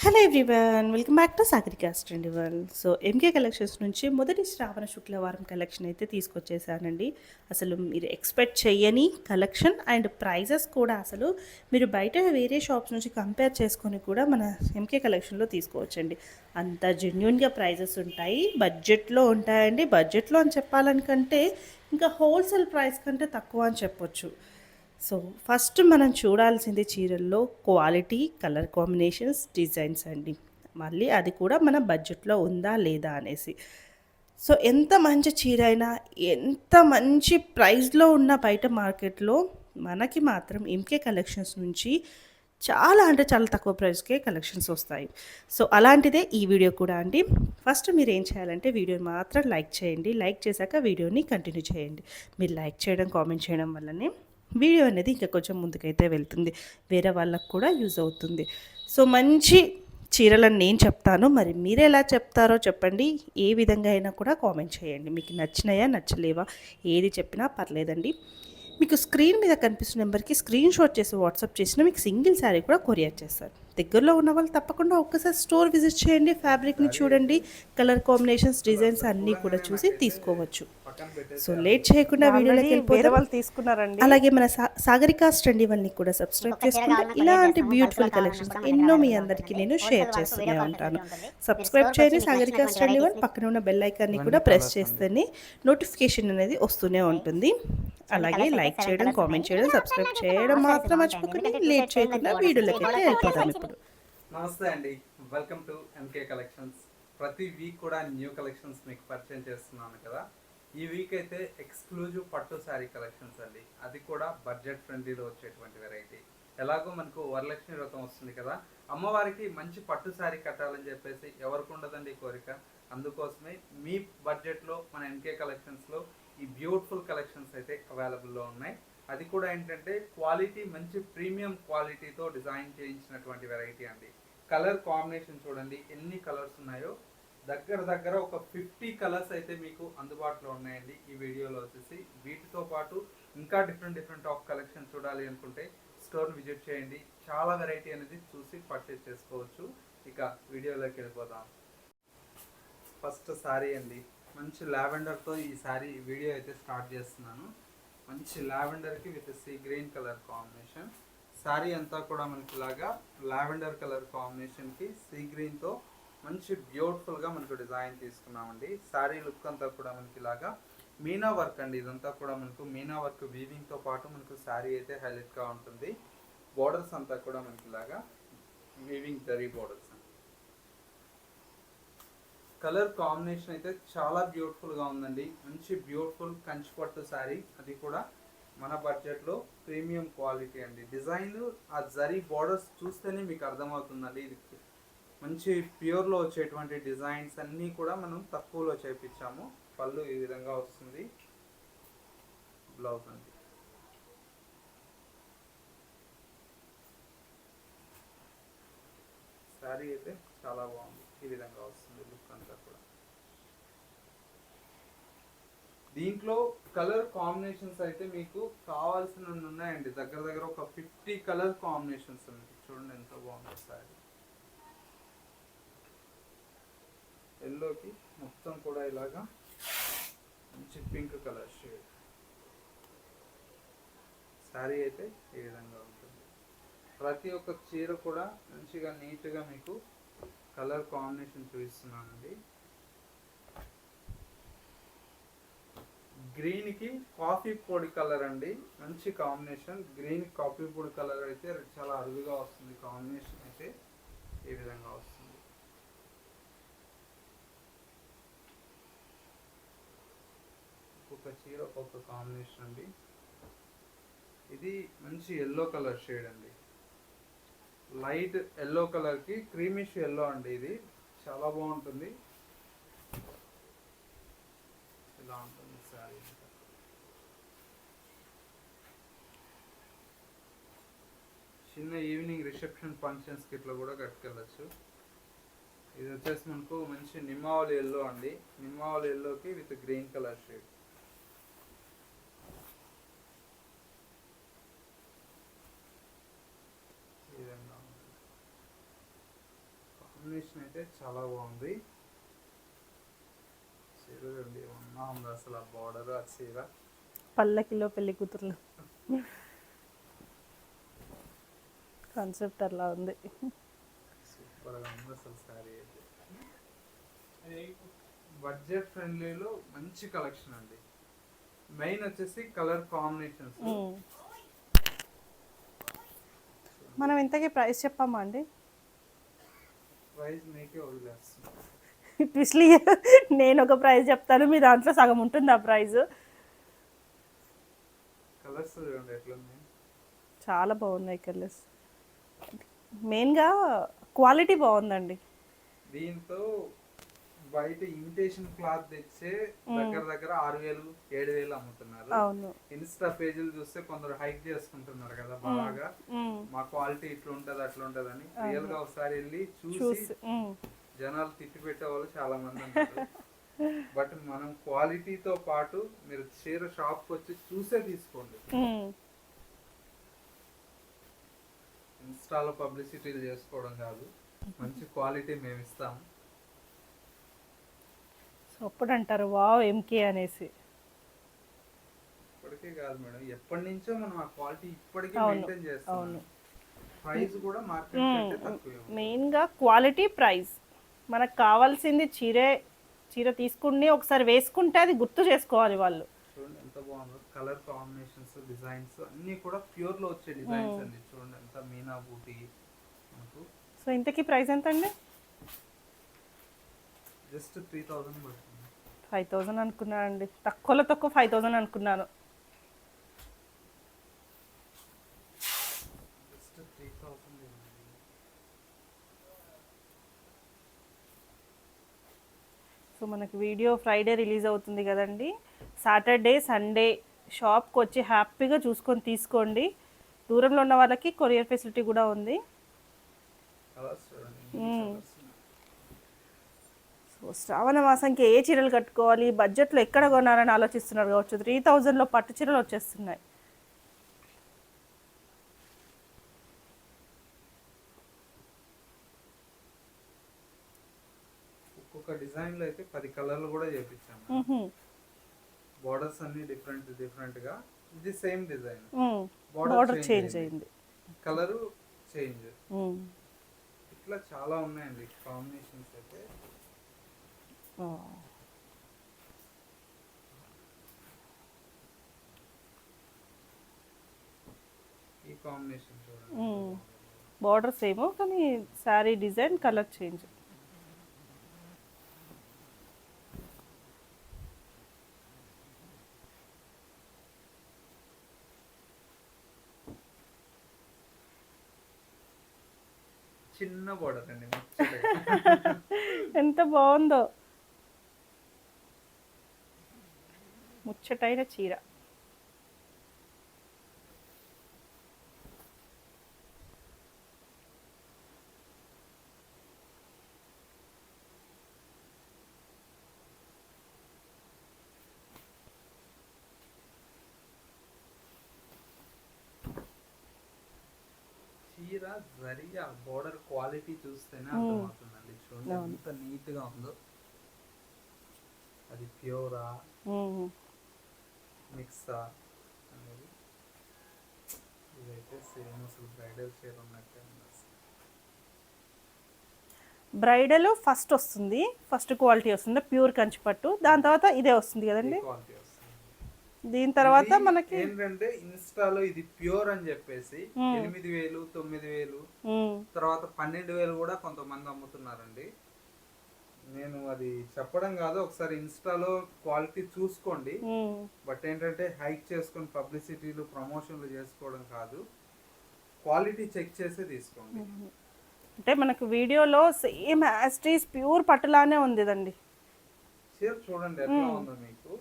Hello everyone, welcome back to Sagarikas 21. So MK collections నుంచి మొదటి శ్రావణ శుక్రవారం కలెక్షన్ అయితే తీసుకొచ్చేసానండి. అసలు మీరు ఎక్స్పెక్ట్ చేయని కలెక్షన్ అండ్ ప్రైజెస్ కూడా అసలు మీరు బయట వేరే షాప్స్ నుంచి కంపేర్ చేసుకొని కూడా మన ఎంకే కలెక్షన్లో తీసుకోవచ్చండి. అంత జెన్యున్గా ప్రైజెస్ ఉంటాయి, బడ్జెట్లో ఉంటాయండి. బడ్జెట్లో అని చెప్పాలనుకంటే ఇంకా హోల్సేల్ ప్రైస్ కంటే తక్కువ అని చెప్పొచ్చు. సో ఫస్ట్ మనం చూడాల్సింది చీరల్లో క్వాలిటీ, కలర్ కాంబినేషన్స్, డిజైన్స్ అండి. మళ్ళీ అది కూడా మన బడ్జెట్లో ఉందా లేదా అనేసి. సో ఎంత మంచి చీర అయినా, ఎంత మంచి ప్రైస్లో ఉన్న బయట మార్కెట్లో మనకి మాత్రం ఎంకే కలెక్షన్స్ నుంచి చాలా అంటే చాలా తక్కువ ప్రైస్కే కలెక్షన్స్ వస్తాయి. సో అలాంటిదే ఈ వీడియో కూడా అండి. ఫస్ట్ మీరు ఏం చేయాలంటే వీడియోని మాత్రం లైక్ చేయండి. లైక్ చేశాక వీడియోని కంటిన్యూ చేయండి. మీరు లైక్ చేయడం, కామెంట్ చేయడం వల్లనే వీడియో అనేది ఇంకా కొంచెం ముందుకైతే వెళ్తుంది, వేరే వాళ్ళకు కూడా యూజ్ అవుతుంది. సో మంచి చీరలని నేను చెప్తాను, మరి మీరు ఎలా చెప్తారో చెప్పండి. ఏ విధంగా అయినా కూడా కామెంట్ చేయండి. మీకు నచ్చినాయా నచ్చలేవా ఏది చెప్పినా పర్లేదండి. మీకు స్క్రీన్ మీద కనిపిస్తున్న నెంబర్కి స్క్రీన్ షాట్ చేసి వాట్సాప్ చేసినా మీకు సింగిల్ శారీ కూడా కొరియర్ చేస్తారు. దగ్గరలో ఉన్న వాళ్ళు తప్పకుండా ఒక్కసారి స్టోర్ విజిట్ చేయండి, ఫ్యాబ్రిక్ని చూడండి, కలర్ కాంబినేషన్స్, డిజైన్స్ అన్నీ కూడా చూసి తీసుకోవచ్చు. సో లేట్ చేయకుండా వీడియోలోకి వెళ్ళిపోతే వాళ్ళు తీసుకున్నారండి. అలాగే మన సాగరికాస్ 21ని కూడా సబ్స్క్రైబ్ చేసుకుంటే ఇలాంటి బ్యూటిఫుల్ కలెక్షన్స్ ఎన్నో మీ అందరికీ నేను షేర్ చేస్తూనే ఉంటాను. సబ్స్క్రైబ్ చేయండి సాగరికాస్ 21, పక్కన ఉన్న బెల్ ఐకాన్ని కూడా ప్రెస్ చేస్తేనే నోటిఫికేషన్ అనేది వస్తూనే ఉంటుంది. అలాగే లైక్ చేయడం, కామెంట్ చేయడం, సబ్స్క్రైబ్ చేయడం మాత్రం మర్చిపోకండి. లేట్ చేయకుండా వీడియోలోకి అయితే వెళ్ళిపోదాం ఇప్పుడు. నమస్తే అండి, వెల్కమ్ టు ఎంకే కలెక్షన్స్. ప్రతి వీక్ కూడా న్యూ కలెక్షన్స్ మీకు పరిచయం చేస్తున్నాను కదా. ఈ వీక్ అయితే ఎక్స్క్లూజివ్ పట్టు శారీ కలెక్షన్స్ అండి, అది కూడా బడ్జెట్ ఫ్రెండ్లీలో వచ్చేటువంటి వెరైటీ. ఎలాగో మనకు వరలక్ష్మి వ్రతం వస్తుంది కదా, అమ్మవారికి మంచి పట్టు శారీ కట్టాలని చెప్పేసి ఎవరికి ఉండదండి కోరిక. అందుకోసమే మీ బడ్జెట్లో మన ఎంకే కలెక్షన్స్లో ఈ బ్యూటిఫుల్ కలెక్షన్స్ అయితే అవైలబుల్లో ఉన్నాయి. అది కూడా ఏంటంటే క్వాలిటీ మంచి ప్రీమియం క్వాలిటీతో డిజైన్ చేయించినటువంటి వెరైటీ అండి. కలర్ కాంబినేషన్ చూడండి ఎన్ని కలర్స్ ఉన్నాయో, దగ్గర దగ్గర ఒక 50 కలర్స్ అయితే మీకు అందుబాటులో ఉన్నాయండి ఈ వీడియోలో వచ్చేసి. వీటితో పాటు ఇంకా డిఫరెంట్ ఆఫ్ కలెక్షన్ చూడాలి అనుకుంటే స్టోర్ విజిట్ చేయండి, చాలా వెరైటీ అనేది చూసి పర్చేస్ చేసుకోవచ్చు. ఇక వీడియోలోకి వెళ్ళిపోదాం. ఫస్ట్ శారీ అండి, మంచి లావెండర్తో ఈ శారీ వీడియో అయితే స్టార్ట్ చేస్తున్నాను. మంచి లావెండర్కి with sea green colour combination. Sari అంతా కూడా మనకి ఇలాగా లావెండర్ కలర్ కాంబినేషన్కి సీ గ్రీన్తో మంచి బ్యూటిఫుల్గా మనకు డిజైన్ తీసుకున్నామండి. శారీ లుక్ అంతా కూడా మనకి ఇలాగా మీనా వర్క్ అండి, ఇదంతా కూడా మనకు మీనా వర్క్ వీవింగ్తో పాటు మనకు శారీ అయితే హైలైట్గా ఉంటుంది. బోర్డర్స్ అంతా కూడా మనకి ఇలాగా weaving zari borders. Colour combination అయితే చాలా బ్యూటిఫుల్గా ఉందండి. మంచి బ్యూటిఫుల్ కంచి పట్టు శారీ, అది కూడా మన బడ్జెట్లో ప్రీమియం క్వాలిటీ అండి. డిజైన్ ఆ జరీ బోర్డర్స్ చూస్తేనే మీకు అర్థమవుతుందండి, ఇది మంచి ప్యూర్లో వచ్చేటువంటి డిజైన్స్ అన్నీ కూడా మనం తక్కువలో చేయించాము. పళ్ళు ఈ విధంగా వస్తుంది, బ్లౌజ్ అండి. శారీ అయితే చాలా బాగుంది, ఈ విధంగా వస్తుంది లుక్ అంతా కూడా. దీంట్లో కలర్ కాంబినేషన్స్ అయితే మీకు కావాల్సిన ఉన్నాయండి, దగ్గర దగ్గర ఒక 50 కలర్ కాంబినేషన్స్ ఉన్నాయి. చూడండి ఎంత బాగుంది శారీ. ఎల్లోకి మొత్తం కూడా ఇలాగా మంచి పింక్ కలర్ షేడ్. శారీ అయితే ఈ విధంగా ఉంటుంది. ప్రతి ఒక్క చీర కూడా మంచిగా నీట్గా మీకు కలర్ కాంబినేషన్ చూపిస్తున్నానండి. గ్రీన్కి కాఫీ పొడి కలర్ అండి, మంచి కాంబినేషన్. గ్రీన్ కాఫీ పొడి కలర్ అయితే చాలా అరుదుగా వస్తుంది. కాంబినేషన్ అయితే ఈ విధంగా వస్తుంది. ఒక్కొక్క చీర ఒక్కొక్క కాంబినేషన్ అండి. ఇది మంచి ఎల్లో కలర్ షేడ్ అండి, లైట్ ఎల్లో కలర్కి క్రీమిష్ ఎల్లో అండి, ఇది చాలా బాగుంటుంది. ఇలా ఉంటుంది శారీ. చిన్న ఈవినింగ్ రిసెప్షన్ ఫంక్షన్స్కి ఇట్లా కూడా కట్టుకెళ్ళచ్చు. ఇది వచ్చేసి మనకు మంచి నిమ్మావళి ఎల్లో అండి, నిమ్మావళి ఎల్లోకి with green colour shade. Combination అయితే చాలా బాగుంది. చీర చూడండి ఏమన్నా ఉంది అసలు, ఆ బార్డర్ ఆ చీర. పల్లకిలో పెళ్లి కూతుర్లు కాన్సెప్ట్ అలా ఉంది. సూపర్గా ఉంది అసలు శారీ అయితే. బడ్జెట్ ఫ్రెండ్లీలో మంచి కలెక్షన్ అండి. మెయిన్ వచ్చేసి కలర్ కాంబినేషన్స్. మనం ఇంతకీ ప్రైస్ చెప్పామా అండి? ప్రైస్ మీకే వదిలేస్తుంది. ట్విస్లీ నేను ఒక ప్రైస్ చెప్తాను, మీ దాంట్లో సగం ఉంటుంది ఆ ప్రైస్. కలర్స్ చూడండి ఎట్లున్నాయి. చాలా బాగున్నాయి కలర్స్. మెయిన్గా క్వాలిటీ బాగుందండి. దీంతో బయట ఇమిటేషన్ క్లాత్ తెచ్చే దగ్గర దగ్గర 6,000 7,000 అమ్ముతున్నారు. అవును. ఇన్స్టా పేజీలు చూస్తే కొందరు హైక్ చేసుకుంటున్నారు కదా బాగా, మా క్వాలిటీ ఇట్లా ఉంటది అట్లా ఉంటది అని. రియల్ గా ఒకసారి వెళ్ళి చూసి జనాలు తిట్టి పెట్టే వాళ్ళు చాలా మంది ఉంటారు. బట్ మనం క్వాలిటీతో పాటు మీరు చీర షాప్కి వచ్చి చూసే తీసుకోండి. ఇన్స్టాలో పబ్లిసిటీలు చేసుకోవడం కాదు, మంచి క్వాలిటీ మేము ఇస్తాం. సో అప్పుడు అంటారు వావ్ ఎంకే అనేసి. ఇప్పటికే కాదు మేడం, ఎప్పటి నుంచో మనం ఆ క్వాలిటీ ఇప్పటికీ అవును, మెయింటైన్ చేస్తాం. అవును. ప్రైస్ కూడా మార్కెట్ కంటే తక్కువే ఉంది. మెయిన్గా క్వాలిటీ ప్రైస్. మనకు కావాల్సింది చీర తీసుకుని ఒకసారి వేసుకుంటే అది గుర్తు చేసుకోవాలి వాళ్ళు. చూడండి ఎంత బాగుందో, కలర్ కాంబినేషన్స్ డిజైన్స్ అన్ని కూడా ప్యూర్ లో వచ్చే డిజైన్స్ అండి. చూడండి ఎంత మీనా బూటీ మనకు. సో ఇంతకీ ప్రైస్ ఎంత అండి? జస్ట్ 3,000 పడుతుంది. 5,000 అనుకున్నాను అండి, తక్కువలో తక్కువ 5,000 అనుకున్నాను. జస్ట్ 3,000. సో మనకి వీడియో ఫ్రైడే రిలీజ్ అవుతుంది కదండి. సాటర్డే సండే షాప్కి వచ్చి హ్యాపీగా చూసుకొని తీసుకోండి. దూరంలో ఉన్న వాళ్ళకి కొరియర్ ఫెసిలిటీ కూడా ఉంది. కలర్స్ చూడండి. సో శ్రావణ మాసంకి ఏ చీరలు కట్టుకోవాలి, బడ్జెట్లో ఎక్కడ కొనాలని ఆలోచిస్తున్నారు కావచ్చు. 3,000లో పట్టు చీరలు వచ్చేస్తున్నాయి. ఒక్కొక్క డిజైన్ లో అయితే 10 కలర్లు కూడా చేపించాము. బోర్డర్స్ అన్ని డిఫరెంట్ గా. ఇది సేమ్ డిజైన్, బార్డర్ చేంజ్ అయింది, కలరు చేంజ్. ఇట్లా చాలా ఉన్నాయండి కాంబినేషన్స్ అయితే. ఈ కాంబినేషన్ చూడండి. బార్డర్ సేమ్ కానీ శారీ డిజైన్ కలర్ చేంజ్. చిన్న బోర్డర్ అండి. ఎంత బాగుందో, ముచ్చటైన చీర. చీర జరిగా బోర్డర్ క్వాలిటీ చూస్తేనే అర్థమవుతుందండి. చూడండి ఎంత నీట్ గా ఉందో. అది ప్యూరా మిక్సా అనేది. ఇదైతే సేమ్ అసలు బ్రైడల్ చీర ఉన్నట్టే ఉంది. బ్రైడల్ ఫస్ట్ వస్తుంది, ఫస్ట్ క్వాలిటీ వస్తుంది ప్యూర్ కంచిపట్టు. దాని తర్వాత ఇదే వస్తుంది కదండి. క్వాలిటీ వస్తుంది. దీని తర్వాత మనకి ఏంటంటే ఇన్స్టాలో ఇది ప్యూర్ అని చెప్పేసి 8,000 9,000 తర్వాత 12,000 కూడా కొంతమంది అమ్ముతున్నారండి. నేను అది చెప్పడం కాదు, ఒకసారి ఇన్స్టాలో క్వాలిటీ చూసుకోండి. బట్ ఏంటంటే హైక్ చేసుకొని పబ్లిసిటీలు ప్రమోషన్లు చేసుకోవడం కాదు, క్వాలిటీ చెక్ చేసి తీసుకోండి. అంటే మనకు వీడియోలో సేమ్ యాస్టీస్ ప్యూర్ పట్టులానే ఉంది ఇదండి. చీర చూడండి ఎట్లా ఉందో మీకు.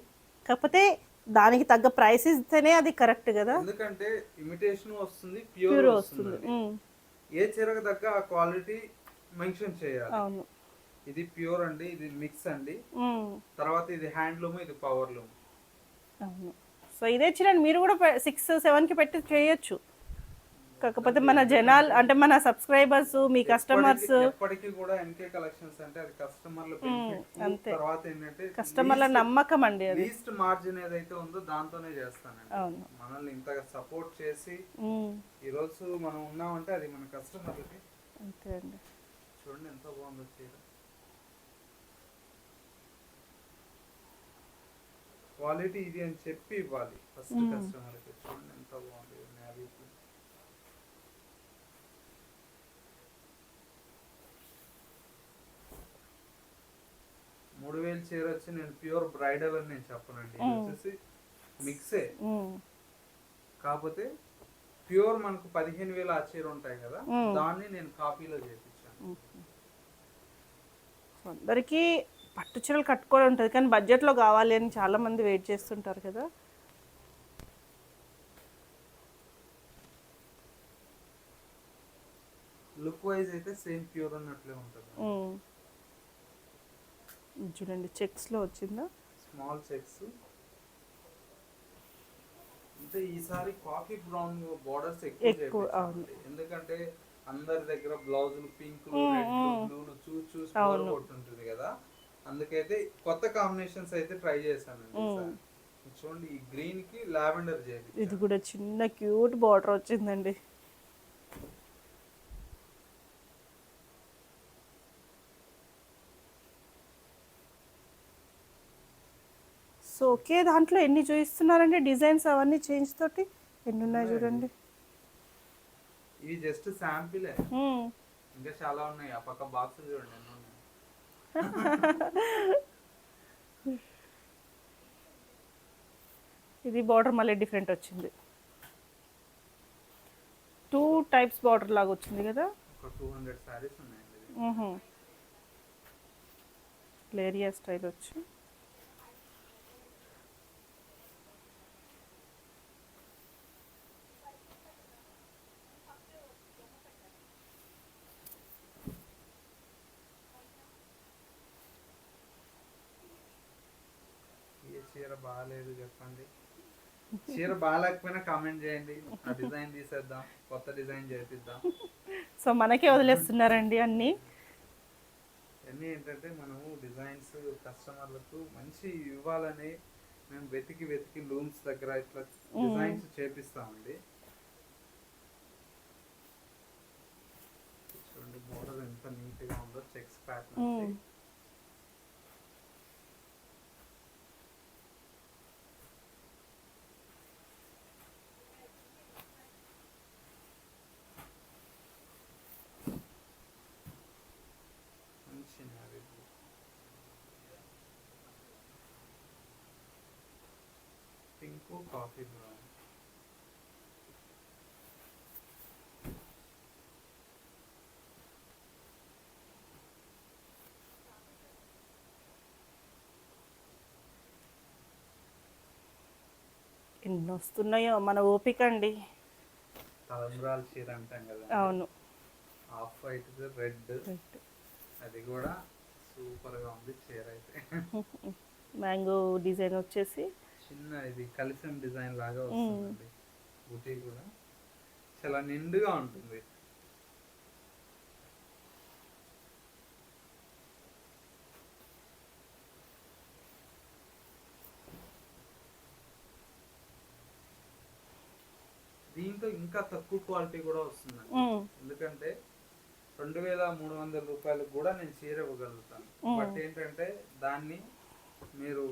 కాకపోతే దానికి తగ్గ ప్రైస్ ఇస్తేనే అది కరెక్ట్ కదా. ఎందుకంటే ఇమిటేషన్ వస్తుంది, ప్యూర్ వస్తుంది. ఏ చీరకు తగ్గ ఆ క్వాలిటీ మెన్షన్ చేయాలి. అవును. ఇది ప్యూర్ అండి, ఇది మిక్స్ అండి, తర్వాత ఇది హ్యాండ్లూమ్, ఇది పవర్లూమ్. అవును. సో ఇదే చీర మీరు కూడా 6-7కి పెట్టి చేయొచ్చు. కాకపోతే మన జనాలు అంటే మన సబ్స్క్రైబర్స్ మీ కస్టమర్స్ ఎప్పటికీ కూడా ఎన్కే కలెక్షన్స్ అంటే అది కస్టమర్ల బెనిఫిట్. అంతే. తర్వాత ఏంటంటే కస్టమర్ల నమ్మకం అండి అది. లీస్ట్ మార్జిన్ ఏదైతే ఉందో దాంతోనే చేస్తానండి. అవును. మనల్ని ఇంతగా సపోర్ట్ చేసి ఈ రోజు మనం ఉన్నామంటే అది మన కస్టమర్లకి. అంతే అండి. చూడండి ఎంత బాగుందో చీర. క్వాలిటీ ఇది అని చెప్పి ఇవ్వాలి ఫస్ట్ కస్టమర్కి. చూడండి ఎంత బాగుంది నేవీ బ్లూ. మూడు వేలు చీర వచ్చి నేను ప్యూర్ బ్రైడల్ అని నేను చెప్పనండి. ఇది వచ్చేసి మిక్సే. కాకపోతే ప్యూర్ మనకు 15,000 ఆ చీర ఉంటాయి కదా, దాన్ని నేను కాపీలో చేపించాను. అందరికీ పట్టు చీరలు కట్టుకోవడం ఉంటుంది కానీ బడ్జెట్లో కావాలి అని చాలా మంది వెయిట్ చేస్తుంటారు కదా. లుక్ వైజ్ అయితే సేమ్ ప్యూర్ అన్నట్లే ఉంటుంది. చూడండి చెక్స్లో వచ్చిందా, స్మాల్ చెక్స్. అంటే ఈసారి కాఫీ బ్రౌన్ బోర్డర్స్ ఎక్కువ చేపించాలి. ఎందుకంటే అందరి దగ్గర బ్లౌజులు పింక్ బ్లూలు చూసి కొట్టుంటుంది కదా, అందుకైతే కొత్త కాంబినేషన్స్ అయితే ట్రై చేశానండి. చూడండి ఈ గ్రీన్ కి లావెండర్ చేయాలి. ఇది కూడా చిన్న క్యూట్ బార్డర్ వచ్చిందండి. సో ఓకే, దాంట్లో ఎన్ని చూపిస్తున్నారండి డిజైన్స్ అవన్నీ చేంజ్ తోటి ఎన్ని ఉన్నాయి చూడండి. ఇవి జస్ట్ శాంపిల్, ఇంకా చాలా ఉన్నాయి. ఆ పక్క బాక్స్ చూడండి ఎన్ని ఉన్నాయి. ఇది బార్డర్ మళ్ళీ డిఫరెంట్ వచ్చింది. 2 టైప్స్ బార్డర్ లాగా వచ్చింది కదా. ఒక 200 సారీస్ ఉన్నాయండి. లేరియా స్టైల్ వచ్చి చీర బాగాలేదు చెప్పండి. చీర బాగాలేకపోయినా కామెంట్ చేయండి, ఆ డిజైన్ తీసేద్దాం, కొత్త డిజైన్ చేపిద్దాం. సో మనకే వదిలేస్తున్నారండి అన్నీ. అన్నీ ఏంటంటే మనము డిజైన్స్ కస్టమర్లకు మంచి ఇవ్వాలని మేము వెతికి లూమ్స్ దగ్గర ఇట్లా డిజైన్స్ చేపిస్తామండి. చూడండి బోర్డర్ ఎంత నీట్గా ఉందో, checks pattern. Pink coffee brown. ఎన్ని వస్తున్నాయో మన ఓపిక అండి. తలంబ్రాల చీర అంటాం కదా. అవును. ఆఫ్ వైట్ రెడ్, అది కూడా సూపర్ గా ఉంది చీర అయితే. మ్యాంగో డిజైన్ వచ్చేసి చిన్న ఇది కలిసిన డిజైన్ లాగా వస్తుందండి. బుటీ కూడా చాలా నిండుగా ఉంటుంది. దీంతో ఇంకా తక్కువ క్వాలిటీ కూడా వస్తుందండి. ఎందుకంటే 2,300 రూపాయలకు కూడా నేను చీర ఇవ్వగలుగుతాను. బట్ ఏంటంటే దాన్ని మీరు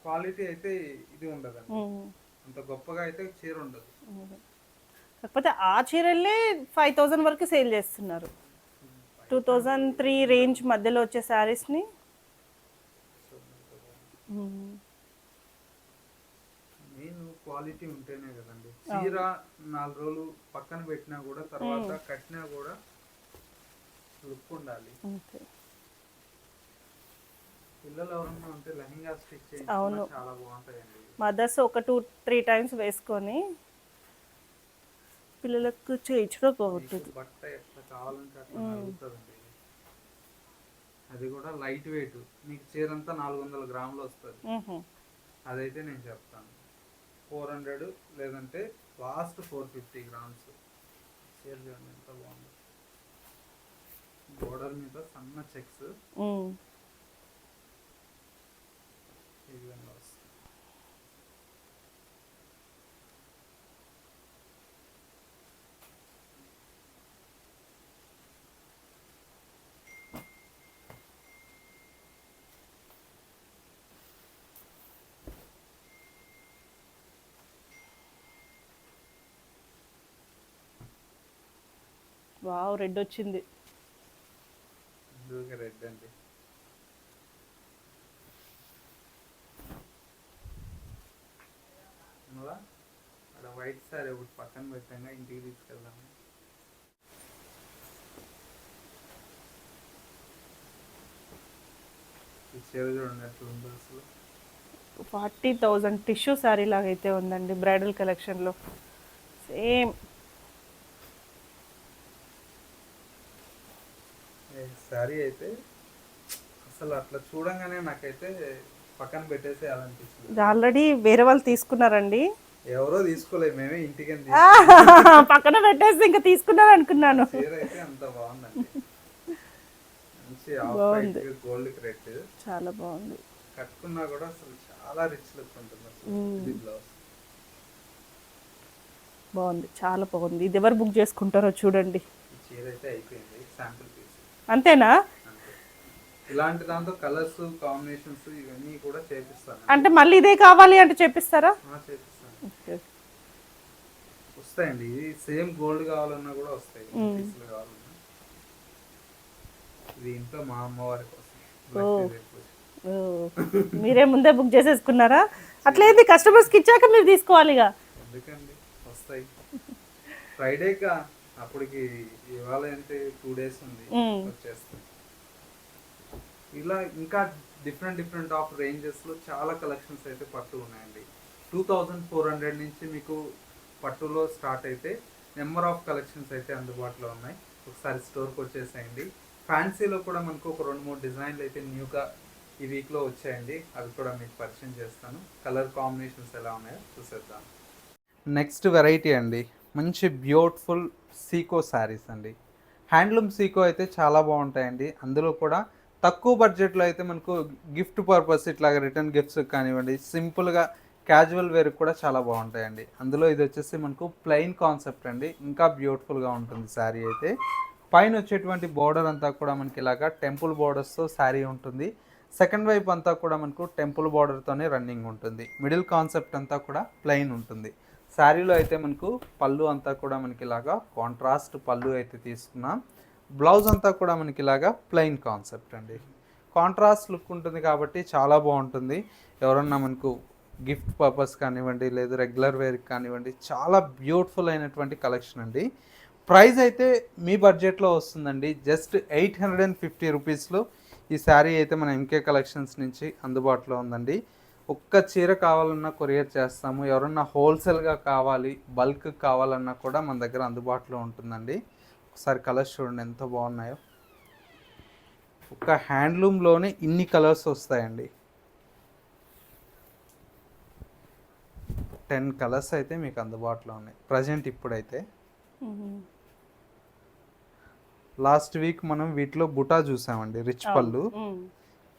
క్వాలిటీ అయితే ఇది ఉండదండి, అంత గొప్పగా అయితే చీర ఉండదు. కాకపోతే ఆ చీరలే 5,000 వరకు సేల్ చేస్తున్నారు. 2,003 రేంజ్ మధ్యలో వచ్చే శారీస్ని. మెయిన్ క్వాలిటీ ఉంటేనే కదండి. చీర 4 రోజులు పక్కన పెట్టినా కూడా తర్వాత కట్టినా కూడా లుక్ ఉండాలి. పిల్లలు ఎవరన్నా ఉంటే లెహంగా స్టిచ్ చేయించుకున్నా చాలా బాగుంటాయండి. మదర్స్ ఒక 2-3 టైమ్స్ వేసుకొని పిల్లలకు చేయించడం బాగుంటుంది. బట్ట ఎట్లా కావాలంటే అట్లా నలుగుతుందండి. అది కూడా లైట్ వెయిట్. మీకు చీర అంతా 400 గ్రాములు వస్తుంది. అదైతే నేను చెప్తాను 400 లేదంటే లాస్ట్ 450 గ్రామ్స్. చీర చూడండి ఎంత బాగుంది, బోర్డర్ మీద సన్న చెక్స్ ఈ విధంగా వస్తుంది. వావ్, రెడ్ వచ్చింది. బ్లూగా రెడ్ అండి. ఇంకా అక్కడ వైట్ సారీ ఒకటి పక్కన పెట్టాక ఇంటికి తీసుకెళ్దాము. ఈ చీర చూడండి ఎట్లా ఉందో అసలు. 40,000 టిష్యూ శారీ లాగా అయితే ఉందండి బ్రైడల్ కలెక్షన్లో. సేమ్ శారీ అయితే అసలు అట్లా చూడంగానే నాకైతే పక్కన పెట్టేసేయాలనిపిస్తుంది. ఆల్రెడీ వేరే వాళ్ళు తీసుకున్నారండి. ఎవరో తీసుకోలేదు, మేమే ఇంటికి పక్కన పెట్టేసి ఇంకా తీసుకున్నారు అనుకున్నాను. చీర అయితే అంత బాగుందండి, మంచి బాగుంది. గోల్డ్ థ్రెడ్ చాలా బాగుంది. కట్టుకున్నా కూడా అసలు చాలా రిచ్ లుక్ ఉంటుంది అసలు. ఇది బ్లౌజ్ బాగుంది, చాలా బాగుంది. ఇది ఎవరు బుక్ చేసుకుంటారో చూడండి. ఈ చీర అయితే అయిపోయింది, శాంపుల్ పీస్ అంతేనా? అంతే. ఇలాంటి దాంతో కలర్స్ కాంబినేషన్స్ ఇవన్నీ కూడా చేపిస్తాను. అంటే మళ్ళీ ఇదే కావాలి అంటే చేపిస్తారా? చేపిస్తాను, వస్తాయండి. ఇది సేమ్ గోల్డ్ కావాలన్నా కూడా వస్తాయి, పీసులు కావాలన్నా. ఇది ఇంట్లో మా అమ్మవారి కోసం లక్ష్మీదేవి పూజ. మీరే ముందే బుక్ చేసేసుకున్నారా? అట్లేంది, కస్టమర్స్కి ఇచ్చాక మీరు తీసుకోవాలి ఇక. ఎందుకండి, వస్తాయి. ఫ్రైడేకా అప్పటికి, ఇవాళ అంటే 2 days ఉంది, వచ్చేస్తాయి. ఇలా ఇంకా డిఫరెంట్ ఆఫ్ రేంజెస్లో చాలా కలెక్షన్స్ అయితే పట్టు ఉన్నాయండి. 2400 నుంచి మీకు పట్టులో స్టార్ట్ అయితే నెంబర్ ఆఫ్ కలెక్షన్స్ అయితే అందుబాటులో ఉన్నాయి. ఒకసారి స్టోర్కి వచ్చేసేయండి. ఫ్యాన్సీలో కూడా మనకు ఒక 2-3 డిజైన్లు అయితే న్యూగా ఈ వీక్లో వచ్చాయండి, అవి కూడా మీకు పరిచయం చేస్తాను. కలర్ కాంబినేషన్స్ ఎలా ఉన్నాయో చూసేద్దాం. నెక్స్ట్ వెరైటీ అండి, మంచి బ్యూటిఫుల్ సీకో శారీస్ అండి. హ్యాండ్లూమ్ సీకో అయితే చాలా బాగుంటాయండి. అందులో కూడా తక్కువ బడ్జెట్లో అయితే మనకు గిఫ్ట్ పర్పస్ ఇట్లాగ రిటర్న్ గిఫ్ట్స్ కానివ్వండి, సింపుల్గా క్యాజువల్ వేర్ కూడా చాలా బాగుంటాయండి. అందులో ఇది వచ్చేసి మనకు ప్లెయిన్ కాన్సెప్ట్ అండి, ఇంకా బ్యూటిఫుల్గా ఉంటుంది శారీ అయితే. పైన వచ్చేటువంటి బోర్డర్ అంతా కూడా మనకి ఇలాగా టెంపుల్ బోర్డర్స్తో శారీ ఉంటుంది. సెకండ్ వైపు అంతా కూడా మనకు టెంపుల్ బార్డర్తోనే రన్నింగ్ ఉంటుంది. మిడిల్ కాన్సెప్ట్ అంతా కూడా ప్లెయిన్ ఉంటుంది. శారీలో అయితే మనకు పళ్ళు అంతా కూడా మనకి ఇలాగా కాంట్రాస్ట్ పళ్ళు అయితే తీసుకున్నాం. బ్లౌజ్ అంతా కూడా మనకి ఇలాగా ప్లెయిన్ కాన్సెప్ట్ అండి. కాంట్రాస్ట్ లుక్ ఉంటుంది కాబట్టి చాలా బాగుంటుంది. ఎవరన్నా మనకు గిఫ్ట్ పర్పస్ కానివ్వండి, లేదా రెగ్యులర్ వేర్కి కానివ్వండి, చాలా బ్యూటిఫుల్ అయినటువంటి కలెక్షన్ అండి. ప్రైస్ అయితే మీ బడ్జెట్లో వస్తుందండి. జస్ట్ 850 రూపీస్లో ఈ శారీ అయితే మన ఎంకే కలెక్షన్స్ నుంచి అందుబాటులో ఉందండి. ఒక్క చీర కావాలన్నా కొరియర్ చేస్తాము. ఎవరన్నా హోల్సేల్గా కావాలి, బల్క్ కావాలన్నా కూడా మన దగ్గర అందుబాటులో ఉంటుందండి. ఒకసారి కలర్స్ చూడండి ఎంత బాగున్నాయో. ఒక్క హ్యాండ్లూమ్లోనే ఇన్ని కలర్స్ వస్తాయండి. 10 కలర్స్ అయితే మీకు అందుబాటులో ఉన్నాయి ప్రజెంట్ ఇప్పుడైతే. లాస్ట్ వీక్ మనం వీటిలో బుటా చూసామండి, రిచ్ పళ్ళు.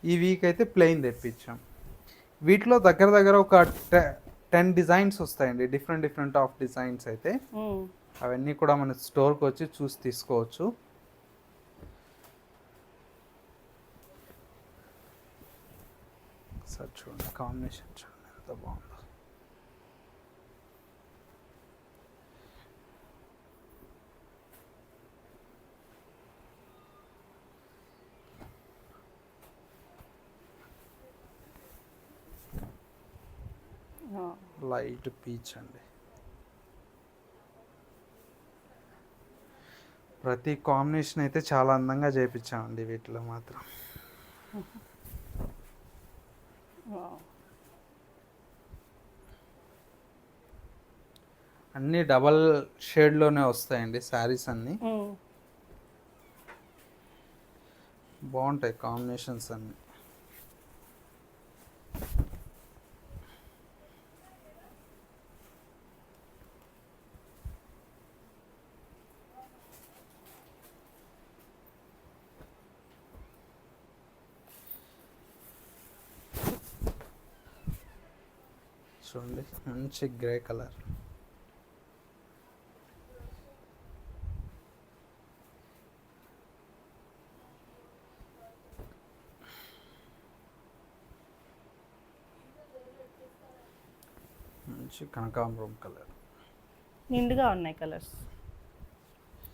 ఈ వీక్ అయితే ప్లెయిన్ తెప్పించాం. వీటిలో దగ్గర ఒక 10 డిజైన్స్ వస్తాయండి, డిఫరెంట్ ఆఫ్ డిజైన్స్ అయితే. అవన్నీ కూడా మన స్టోర్కి వచ్చి చూసి తీసుకోవచ్చు. సార్ చూడండి కాంబినేషన్ చూడండి ఎంత బాగుందో. లైట్ పీచ్ అండి. ప్రతి కాంబినేషన్ అయితే చాలా అందంగా చేయించామండి వీటిలో మాత్రం. అన్నీ డబల్ షేడ్లోనే వస్తాయండి శారీస్ అన్నీ. బాగుంటాయి కాంబినేషన్స్ అన్నీ. చూడండి మంచి గ్రే కలర్. మంచి కనకాంబరం కలర్. నిండుగా ఉన్నాయి కలర్స్,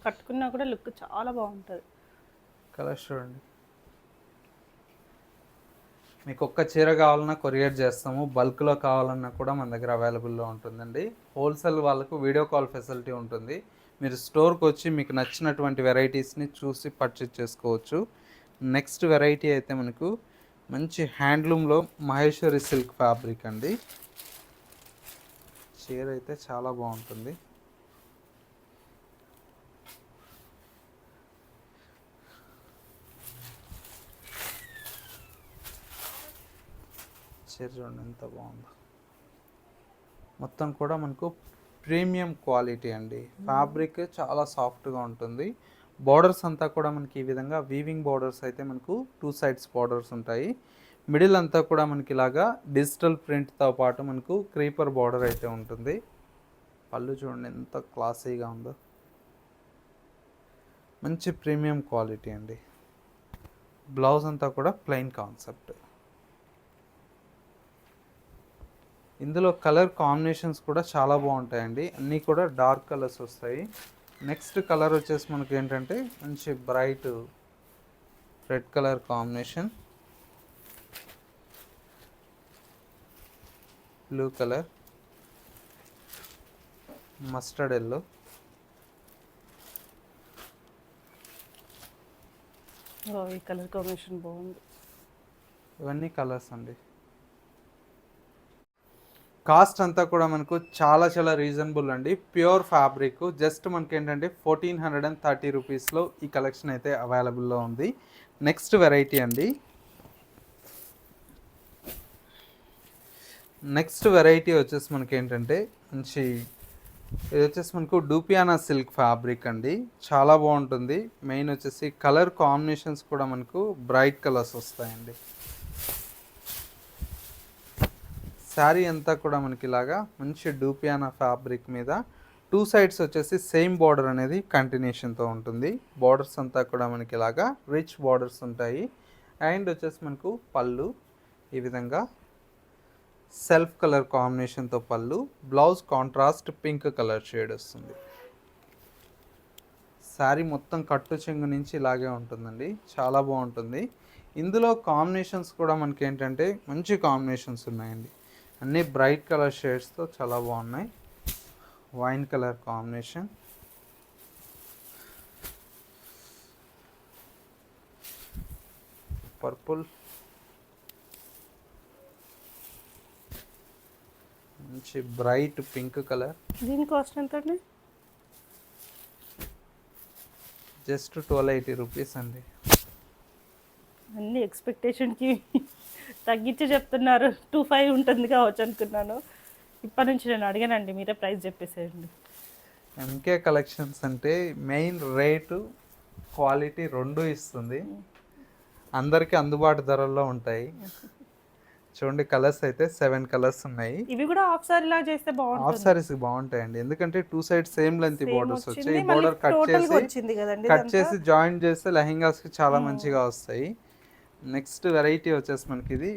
కట్టుకున్నా కూడా లుక్ చాలా బాగుంటుంది. కలర్స్ చూడండి. మీకు ఒక్క చీర కావాలన్నా కొరియర్ చేస్తాము, బల్క్లో కావాలన్నా కూడా మన దగ్గర అవైలబుల్లో ఉంటుందండి. హోల్సేల్ వాళ్ళకు వీడియో కాల్ ఫెసిలిటీ ఉంటుంది. మీరు స్టోర్కి వచ్చి మీకు నచ్చినటువంటి వెరైటీస్ని చూసి పర్చేజ్ చేసుకోవచ్చు. నెక్స్ట్ వెరైటీ అయితే మనకు మంచి హ్యాండ్లూమ్లో మహేశ్వరి సిల్క్ ఫ్యాబ్రిక్ అండి. చీర అయితే చాలా బాగుంటుంది. చీర చూడండి ఎంత బాగుందో. మొత్తం కూడా మనకు ప్రీమియం క్వాలిటీ అండి. ఫ్యాబ్రిక్ చాలా సాఫ్ట్గా ఉంటుంది. బార్డర్స్ అంతా కూడా మనకి ఈ విధంగా వీవింగ్ బార్డర్స్ అయితే మనకు 2 sides బార్డర్స్ ఉంటాయి. మిడిల్ అంతా కూడా మనకి ఇలాగా డిజిటల్ ప్రింట్తో పాటు మనకు క్రీపర్ బార్డర్ అయితే ఉంటుంది. పళ్ళు చూడండి ఎంత క్లాసీగా ఉందో. మంచి ప్రీమియం క్వాలిటీ అండి. బ్లౌజ్ అంతా కూడా ప్లెయిన్ కాన్సెప్ట్. ఇందులో కలర్ కాంబినేషన్స్ కూడా చాలా బాగుంటాయండి. అన్నీ కూడా డార్క్ కలర్స్ వస్తాయి. నెక్స్ట్ కలర్ వచ్చేసి మనకి ఏంటంటే మంచి bright red colour combination, blue colour, mustard yellow, ఈ కలర్ కాంబినేషన్ బాగుంది. ఇవన్నీ కలర్స్ అండి. కాస్ట్ అంతా కూడా మనకు చాలా చాలా రీజనబుల్ అండి. ప్యూర్ ఫ్యాబ్రిక్ జస్ట్ మనకి ఏంటంటే 1430 రూపీస్లో ఈ కలెక్షన్ అయితే అవైలబుల్లో ఉంది. నెక్స్ట్ వెరైటీ అండి. నెక్స్ట్ వెరైటీ వచ్చేసి మనకి ఏంటంటే మంచి ఇది వచ్చేసి మనకు డూపియానా సిల్క్ ఫ్యాబ్రిక్ అండి. చాలా బాగుంటుంది. మెయిన్ వచ్చేసి కలర్ కాంబినేషన్స్ కూడా మనకు బ్రైట్ కలర్స్ వస్తాయండి. శారీ అంతా కూడా మనకి ఇలాగా మంచి డూపియానా ఫ్యాబ్రిక్ మీద 2 sides వచ్చేసి సేమ్ బార్డర్ అనేది కంటిన్యూషన్తో ఉంటుంది. బార్డర్స్ అంతా కూడా మనకి ఇలాగా రిచ్ బార్డర్స్ ఉంటాయి. అండ్ వచ్చేసి మనకు పళ్ళు ఈ విధంగా సెల్ఫ్ కలర్ కాంబినేషన్తో పళ్ళు, blouse contrast pink colour shade వస్తుంది. శారీ మొత్తం కట్టు చెంగు నుంచి ఇలాగే ఉంటుందండి. చాలా బాగుంటుంది. ఇందులో కాంబినేషన్స్ కూడా మనకి ఏంటంటే మంచి కాంబినేషన్స్ ఉన్నాయండి. అన్నీ బ్రైట్ కలర్ షేడ్స్తో చాలా బాగున్నాయి. వైన్ కలర్ కాంబినేషన్, పర్పుల్, మంచి బ్రైట్ పింక్ కలర్. దీని కాస్ట్ ఎంత అండి? జస్ట్ 1280 రూపీస్ అండి. అన్ని ఎక్స్పెక్టేషన్కి తగ్గించి చెప్తున్నారు. 25 ఉంటుంది కావచ్చు అనుకున్నాను. ఇప్పటి నుంచి నేను అడిగానండి, మీరే ప్రైస్ చెప్పేసేయండి. ఎంకే కలెక్షన్స్ అంటే మెయిన్ రేటు క్వాలిటీ రెండు ఇస్తుంది. అందరికీ అందుబాటు ధరల్లో ఉంటాయి. చూడండి కలర్స్ అయితే 7 కలర్స్ ఉన్నాయి. ఇవి కూడా హాఫ్ సారీ లా చేస్తే బాగుంటుంది. హాఫ్ సారీస్ బాగుంటాయండి. ఎందుకంటే 2 sides సేమ్ లెంత్ బార్డర్స్ వచ్చాయి. మళ్ళీ బార్డర్ కట్ టోటల్గా వచ్చింది కదండి కట్ చేసి జాయిన్ చేస్తే లెహంగాస్కి చాలా మంచిగా వస్తాయి. నెక్స్ట్ వెరైటీ వచ్చేసి మనకి ఇది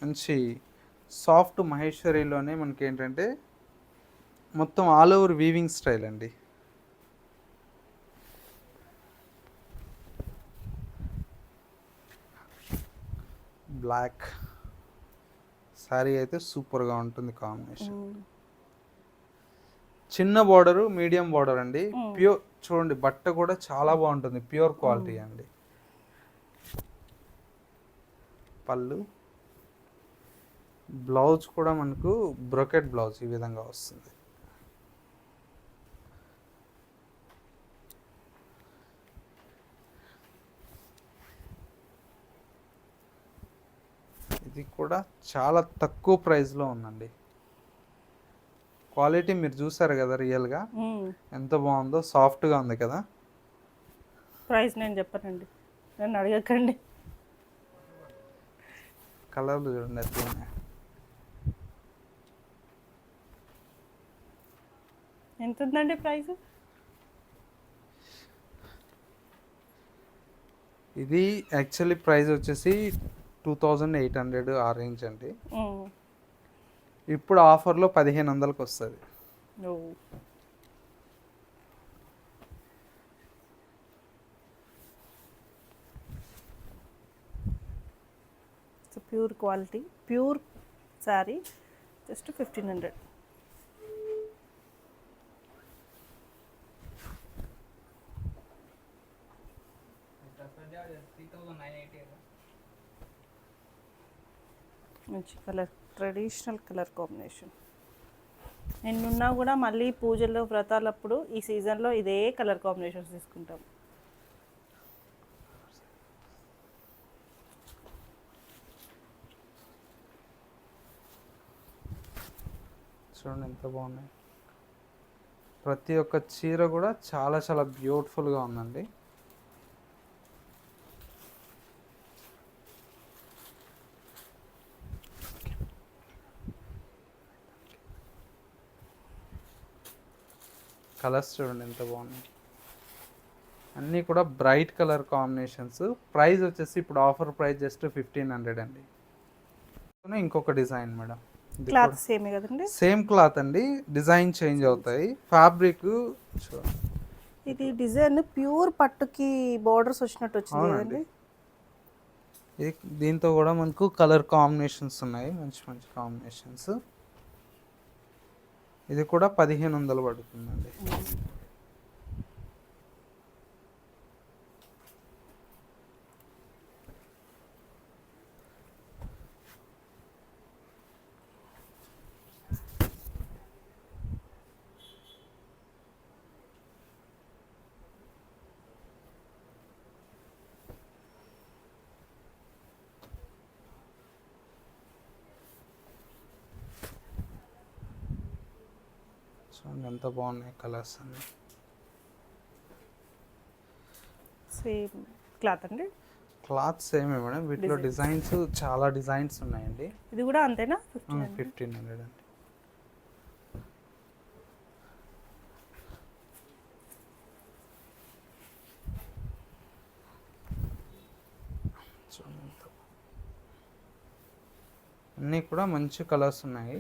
మంచి సాఫ్ట్ మహేశ్వరిలోనే మనకి ఏంటంటే మొత్తం ఆల్ ఓవర్ వీవింగ్ స్టైల్ అండి. బ్లాక్ శారీ అయితే సూపర్గా ఉంటుంది కాంబినేషన్. చిన్న బార్డరు మీడియం బార్డర్ అండి. ప్యూర్ చూడండి బట్ట కూడా చాలా బాగుంటుంది. ప్యూర్ క్వాలిటీ అండి. పళ్ళు, బ్లౌజ్ కూడా మనకు బ్రొకెట్ బ్లౌజ్ ఈ విధంగా వస్తుంది. ఇది కూడా చాలా తక్కువ ప్రైస్లో ఉందండి. క్వాలిటీ మీరు చూసారు కదా రియల్గా ఎంత బాగుందో. సాఫ్ట్గా ఉంది కదా. ప్రైస్ నేను చెప్పనండి, నన్ను అడగకండి. కలర్లు చూడండి ఎట్లా ఉన్నాయి. ఎంత ఉందండి ప్రైస్? ఇది యాక్చువల్లీ ప్రైస్ వచ్చేసి 2800 ఆ రేంజ్ అండి. ఇప్పుడు ఆఫర్లో 1500కి వస్తుంది. Pure quality, pure sari, just 1500. మంచి కలర్, ట్రెడిషనల్ కలర్ కాంబినేషన్. ఎన్నున్నా కూడా మళ్ళీ పూజల్లో వ్రతాలప్పుడు ఈ సీజన్లో ఇదే కలర్ కాంబినేషన్స్ తీసుకుంటాం. చూడండి ఎంత బాగున్నాయి. ప్రతి ఒక్క చీర కూడా చాలా చాలా బ్యూటిఫుల్గా ఉందండి. కలర్స్ చూడండి ఎంత బాగున్నాయి. అన్నీ కూడా బ్రైట్ కలర్ కాంబినేషన్స్. ప్రైస్ వచ్చేసి ఇప్పుడు ఆఫర్ ప్రైస్ జస్ట్ 1500 అండి. ఇంకొక డిజైన్ మేడం, క్లాత్ సేమే కదండి? సేమ్ క్లాత్ అండి, డిజైన్ చేంజ్ అవుతాయి. ఫ్యాబ్రిక్ ఇది డిజైన్ ప్యూర్ పట్టుకి బోర్డర్స్ వచ్చినట్టు వచ్చింది కదండి. దీంతో కూడా మనకు కలర్ కాంబినేషన్స్ ఉన్నాయి, మంచి మంచి కాంబినేషన్స్. ఇది కూడా 1500 పడుతుందండి. చూడండి ఎంత బాగున్నాయి కలర్స్ అన్ని. సేమ్ క్లాత్ అండి? క్లాత్ సేమే మేడం, వీటిలో డిజైన్స్ చాలా డిజైన్స్ ఉన్నాయండి. ఇది కూడా అంతేనా? 1500 అండి. అన్నీ కూడా మంచి కలర్స్ ఉన్నాయి.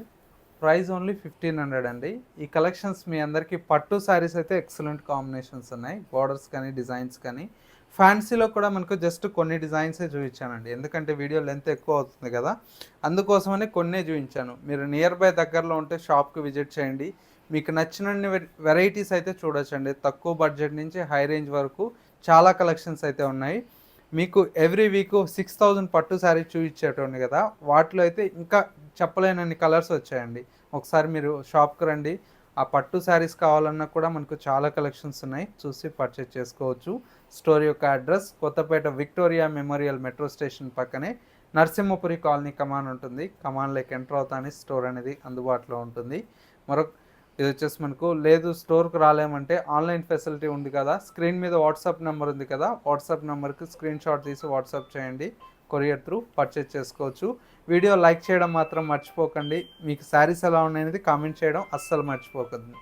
ప్రైస్ ఓన్లీ 1500 అండి. ఈ కలెక్షన్స్ మీ అందరికీ పట్టు శారీస్ అయితే ఎక్సలెంట్ కాంబినేషన్స్ ఉన్నాయి, బార్డర్స్ కానీ డిజైన్స్ కానీ. ఫ్యాన్సీలో కూడా మనకు జస్ట్ కొన్ని డిజైన్సే చూపించానండి, ఎందుకంటే వీడియో లెంత్ ఎక్కువ అవుతుంది కదా, అందుకోసమని కొన్నే చూపించాను. మీరు నియర్ బై దగ్గరలో ఉంటే షాప్కి విజిట్ చేయండి, మీకు నచ్చిన వెరైటీస్ అయితే చూడొచ్చండి. తక్కువ బడ్జెట్ నుంచి హై రేంజ్ వరకు చాలా కలెక్షన్స్ అయితే ఉన్నాయి. మీకు ఎవ్రీ వీక్ 6000 పట్టు శారీ చూపించేటోండి కదా, వాటిలో అయితే ఇంకా చెప్పలేనన్ని కలర్స్ వచ్చాయండి. ఒకసారి మీరు షాప్కి రండి, ఆ పట్టు శారీస్ కావాలన్నా కూడా మనకు చాలా కలెక్షన్స్ ఉన్నాయి, చూసి పర్చేజ్ చేసుకోవచ్చు. స్టోర్ యొక్క address Kothapet Victoria Memorial metro station పక్కనే నరసింహపురి కాలనీ కమాన్ ఉంటుంది. కమాన్లోకి ఎంటర్ అవుతానే స్టోర్ అనేది అందుబాటులో ఉంటుంది. మరొక ఇది వచ్చేసి మనకు లేదు స్టోర్కి రాలేమంటే ఆన్లైన్ ఫెసిలిటీ ఉంది కదా, స్క్రీన్ మీద వాట్సాప్ నెంబర్ ఉంది కదా, వాట్సాప్ నెంబర్కి స్క్రీన్ షాట్ తీసి వాట్సాప్ చేయండి, కొరియర్ త్రూ పర్చేజ్ చేసుకోవచ్చు. వీడియో లైక్ చేయడం మాత్రం మర్చిపోకండి. మీకు శారీస్ ఎలా ఉన్నాయనేది కామెంట్ చేయడం అస్సలు మర్చిపోకండి.